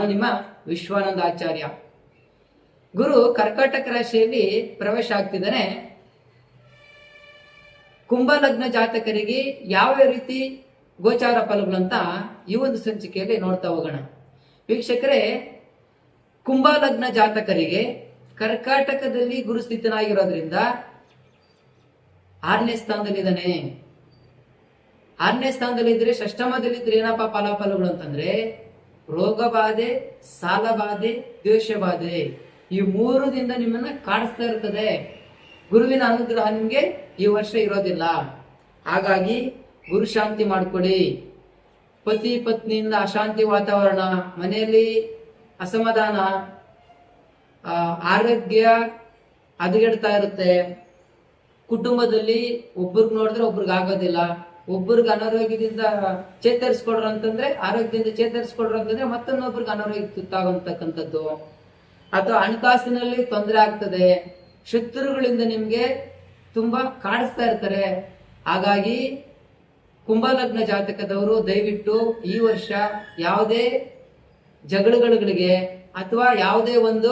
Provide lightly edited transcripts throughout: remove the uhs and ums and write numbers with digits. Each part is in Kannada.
ನಿಮ್ಮ ವಿಶ್ವಾನಂದ ಆಚಾರ್ಯ. ಗುರು ಕರ್ಕಾಟಕ ರಾಶಿಯಲ್ಲಿ ಪ್ರವೇಶ ಆಗ್ತಿದ್ದಾನೆ. ಕುಂಭ ಲಗ್ನ ಜಾತಕರಿಗೆ ಯಾವ ರೀತಿ ಗೋಚಾರ ಫಲಗಳಂತ ಈ ಒಂದು ಸಂಚಿಕೆಯಲ್ಲಿ ನೋಡ್ತಾ ಹೋಗೋಣ. ವೀಕ್ಷಕರೇ, ಕುಂಭ ಲಗ್ನ ಜಾತಕರಿಗೆ ಕರ್ಕಾಟಕದಲ್ಲಿ ಗುರುಸ್ಥಿತನಾಗಿರೋದ್ರಿಂದ 6ನೇ ಸ್ಥಾನದಲ್ಲಿದ್ದಾನೆ. 6ನೇ ಸ್ಥಾನದಲ್ಲಿದ್ರೆ, ಷಷ್ಠಮದಲ್ಲಿದ್ರೆ ಏನಪ್ಪಾ ಫಲಾಫಲಗಳು ಅಂತಂದ್ರೆ ರೋಗ ಬಾಧೆ, ಸಾಲ ಬಾಧೆ, ದ್ವೇಷ ಬಾಧೆ, ಈ 3ದಿಂದ ನಿಮ್ಮನ್ನ ಕಾಡಿಸ್ತಾ ಇರ್ತದೆ. ಗುರುವಿನ ಅನುಗ್ರಹ ನಿಮ್ಗೆ ಈ ವರ್ಷ ಇರೋದಿಲ್ಲ. ಹಾಗಾಗಿ ಗುರು ಶಾಂತಿ ಮಾಡ್ಕೊಡಿ. ಪತಿ ಪತ್ನಿಯಿಂದ ಅಶಾಂತಿ ವಾತಾವರಣ, ಮನೆಯಲ್ಲಿ ಅಸಮಾಧಾನ, ಆರೋಗ್ಯ ಹದಗೆಡ್ತಾ ಇರುತ್ತೆ. ಕುಟುಂಬದಲ್ಲಿ ಒಬ್ರಿಗೆ ನೋಡಿದ್ರೆ ಒಬ್ರಿಗೆ ಆಗೋದಿಲ್ಲ. ಒಬ್ಬರಿಗೆ ಅನಾರೋಗ್ಯದಿಂದ ಚೇತರಿಸ್ಕೊಡ್ರ ಅಂತಂದ್ರೆ, ಆರೋಗ್ಯದಿಂದ ಚೇತರಿಸ್ಕೊಡ್ರ ಅಂತಂದ್ರೆ ಮತ್ತೊನ್ನೊಬ್ರಿಗೆ ಅನಾರೋಗ್ಯ ತುತ್ತಾಗತಕ್ಕಂಥದ್ದು, ಅಥವಾ ಹಣಕಾಸಿನಲ್ಲಿ ತೊಂದರೆ ಆಗ್ತದೆ. ಶತ್ರುಗಳಿಂದ ನಿಮ್ಗೆ ತುಂಬಾ ಕಾಡಿಸ್ತಾ ಇರ್ತಾರೆ. ಹಾಗಾಗಿ ಕುಂಭ ಲಗ್ನ ಜಾತಕದವರು ದಯವಿಟ್ಟು ಈ ವರ್ಷ ಯಾವುದೇ ಜಗಳಗಳಿಗೆ ಅಥವಾ ಯಾವುದೇ ಒಂದು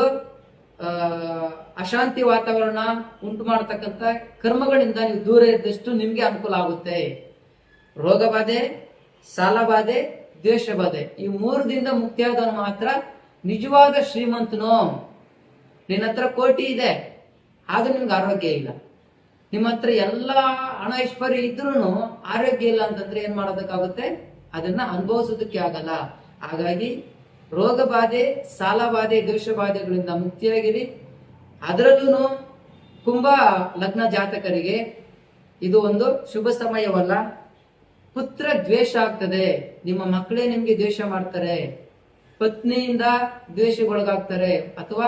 ಅಶಾಂತಿ ವಾತಾವರಣ ಉಂಟು ಮಾಡತಕ್ಕಂಥ ಕರ್ಮಗಳಿಂದ ನೀವು ದೂರ ಇದ್ದಷ್ಟು ನಿಮ್ಗೆ ಅನುಕೂಲ ಆಗುತ್ತೆ. ರೋಗ ಬಾಧೆ, ಸಾಲ ಬಾಧೆ, ದ್ವೇಷ ಬಾಧೆ, ಈ 3ದಿಂದ ಮುಕ್ತಿಯಾದವನು ಮಾತ್ರ ನಿಜವಾದ ಶ್ರೀಮಂತನು. ನಿನ್ನ ಹತ್ರ ಕೋಟಿ ಇದೆ, ಆದ್ರೂ ನಿಮ್ಗೆ ಆರೋಗ್ಯ ಇಲ್ಲ. ನಿಮ್ಮ ಹತ್ರ ಎಲ್ಲ ಹಣ ಐಶ್ವರ್ಯ ಇದ್ರೂ ಆರೋಗ್ಯ ಇಲ್ಲ ಅಂತಂದ್ರೆ ಏನ್ ಮಾಡೋದಕ್ಕಾಗುತ್ತೆ? ಅದನ್ನ ಅನುಭವಿಸೋದಕ್ಕೆ ಆಗಲ್ಲ. ಹಾಗಾಗಿ ರೋಗ ಬಾಧೆ, ಸಾಲ ಬಾಧೆ, ದ್ವೇಷ ಬಾಧೆಗಳಿಂದ ಮುಕ್ತಿಯಾಗಿರಿ. ಅದರಲ್ಲೂ ಕುಂಭ ಲಗ್ನ ಜಾತಕರಿಗೆ ಇದು ಒಂದು ಶುಭ ಸಮಯವಲ್ಲ. ಪುತ್ರ ದ್ವೇಷ ಆಗ್ತದೆ. ನಿಮ್ಮ ಮಕ್ಕಳೇ ನಿಮ್ಗೆ ದ್ವೇಷ ಮಾಡ್ತಾರೆ, ಪತ್ನಿಯಿಂದ ದ್ವೇಷಗೊಳಗಾಗ್ತಾರೆ, ಅಥವಾ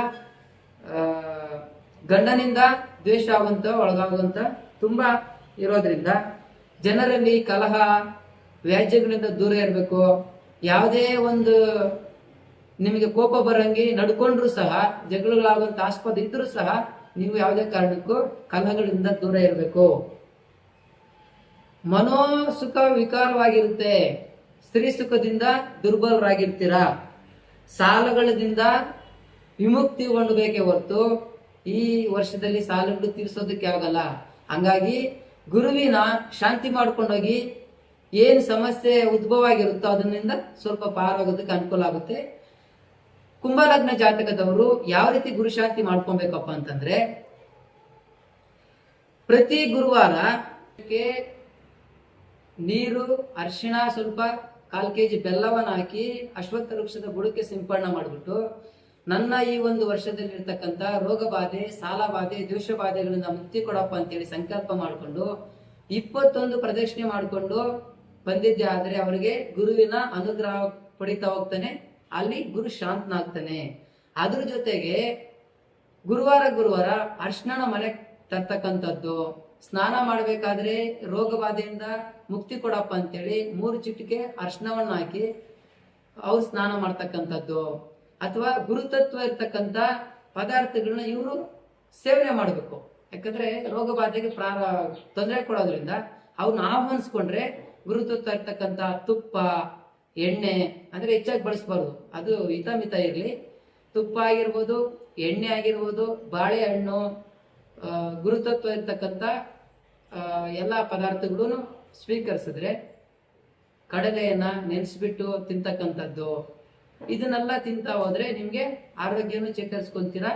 ಗಂಡನಿಂದ ದ್ವೇಷ ಒಳಗಾಗುವಂತ ತುಂಬಾ ಇರೋದ್ರಿಂದ ಜನರಲ್ಲಿ ಕಲಹ, ವ್ಯಾಜ್ಯಗಳಿಂದ ದೂರ ಇರಬೇಕು. ಯಾವುದೇ ಒಂದು ನಿಮಗೆ ಕೋಪ ಬರಂಗಿ ನಡ್ಕೊಂಡ್ರು ಸಹ, ಜಗಳಗಳಾಗುವಂತ ಆಸ್ಪದ ಇದ್ರೂ ಸಹ ನೀವು ಯಾವುದೇ ಕಾರಣಕ್ಕೂ ಕಲಹಗಳಿಂದ ದೂರ ಇರಬೇಕು. ಮನೋಸುಖ ವಿಕಾರವಾಗಿರುತ್ತೆ. ಸ್ತ್ರೀ ಸುಖದಿಂದ ದುರ್ಬಲರಾಗಿರ್ತೀರಾ. ಸಾಲಗಳಿಂದ ವಿಮುಕ್ತಿಗೊಂಡಬೇಕೇ ಹೊರತು ಈ ವರ್ಷದಲ್ಲಿ ಸಾಲಗಳು ತೀರಿಸೋದಕ್ಕೆ ಆಗಲ್ಲ. ಹಂಗಾಗಿ ಗುರುವಿನ ಶಾಂತಿ ಮಾಡ್ಕೊಂಡೋಗಿ ಏನ್ ಸಮಸ್ಯೆ ಉದ್ಭವ ಆಗಿರುತ್ತೋ ಅದರಿಂದ ಸ್ವಲ್ಪ ಪಾರಾಗೋದಕ್ಕೆ ಅನುಕೂಲ ಆಗುತ್ತೆ. ಕುಂಭಲಗ್ನ ಜಾತಕದವರು ಯಾವ ರೀತಿ ಗುರು ಶಾಂತಿ ಮಾಡ್ಕೊಬೇಕಪ್ಪ ಅಂತಂದ್ರೆ, ಪ್ರತಿ ಗುರುವಾರ ನೀರು, ಅರಿಶಿಣ, ಸ್ವಲ್ಪ 1/4 kg ಬೆಲ್ಲವನ್ನ ಹಾಕಿ ಅಶ್ವತ್ಥ ವೃಕ್ಷದ ಬುಡಕ್ಕೆ ಸಿಂಪಡಣೆ ಮಾಡಿಬಿಟ್ಟು, ನನ್ನ ಈ ಒಂದು ವರ್ಷದಲ್ಲಿ ಇರ್ತಕ್ಕಂಥ ರೋಗ ಬಾಧೆ, ಸಾಲ ಬಾಧೆ, ದ್ವೇಷ ಬಾಧೆಗಳಿಂದ ಮುಕ್ತಿ ಕೊಡಪ್ಪ ಅಂತೇಳಿ ಸಂಕಲ್ಪ ಮಾಡಿಕೊಂಡು 21 ಪ್ರದಕ್ಷಿಣೆ ಮಾಡಿಕೊಂಡು ಬಂದಿದ್ದೆ ಆದ್ರೆ ಅವರಿಗೆ ಗುರುವಿನ ಅನುಗ್ರಹ ಪಡಿತಾ ಹೋಗ್ತಾನೆ. ಅಲ್ಲಿ ಗುರು ಶಾಂತನಾಗ್ತಾನೆ. ಅದ್ರ ಜೊತೆಗೆ ಗುರುವಾರ ಅರ್ಶನ ಮನೆ ತರ್ತಕ್ಕಂಥದ್ದು, ಸ್ನಾನ ಮಾಡ್ಬೇಕಾದ್ರೆ ರೋಗ ಬಾಧೆಯಿಂದ ಮುಕ್ತಿ ಕೊಡಪ್ಪ ಅಂತೇಳಿ 3 ಚಿಟಿಕೆ ಅರ್ಶನವನ್ನ ಹಾಕಿ ಅವ್ರು ಸ್ನಾನ ಮಾಡ್ತಕ್ಕಂಥದ್ದು, ಅಥವಾ ಗುರುತತ್ವ ಇರ್ತಕ್ಕಂಥ ಪದಾರ್ಥಗಳನ್ನ ಇವರು ಸೇವನೆ ಮಾಡಬೇಕು. ಯಾಕಂದ್ರೆ ರೋಗ ಬಾಧೆಗೆ ತೊಂದರೆ ಕೊಡೋದ್ರಿಂದ ಅವ್ರನ್ನ ಆಹ್ವಾನಿಸ್ಕೊಂಡ್ರೆ ಗುರುತತ್ವ ಇರ್ತಕ್ಕಂಥ ತುಪ್ಪ, ಎಣ್ಣೆ ಅಂದ್ರೆ ಹೆಚ್ಚಾಗಿ ಬಳಸಬಾರ್ದು, ಅದು ಹಿತಮಿತ ಇರಲಿ. ತುಪ್ಪ ಆಗಿರ್ಬೋದು, ಎಣ್ಣೆ ಆಗಿರ್ಬೋದು, ಬಾಳೆಹಣ್ಣು, ಗುರುತತ್ವ ಇರ್ತಕ್ಕಂಥ ಎಲ್ಲ ಪದಾರ್ಥಗಳು ಸ್ವೀಕರಿಸಿದ್ರೆ, ಕಡಲೆಯನ್ನ ನೆನೆಸ್ಬಿಟ್ಟು ತಿಂತಕ್ಕಂಥದ್ದು, ಇದನ್ನೆಲ್ಲ ತಿಂತಾ ಹೋದ್ರೆ ನಿಮ್ಗೆ ಆರೋಗ್ಯನೂ ಚೇತರಿಸ್ಕೊಂತೀರಾ.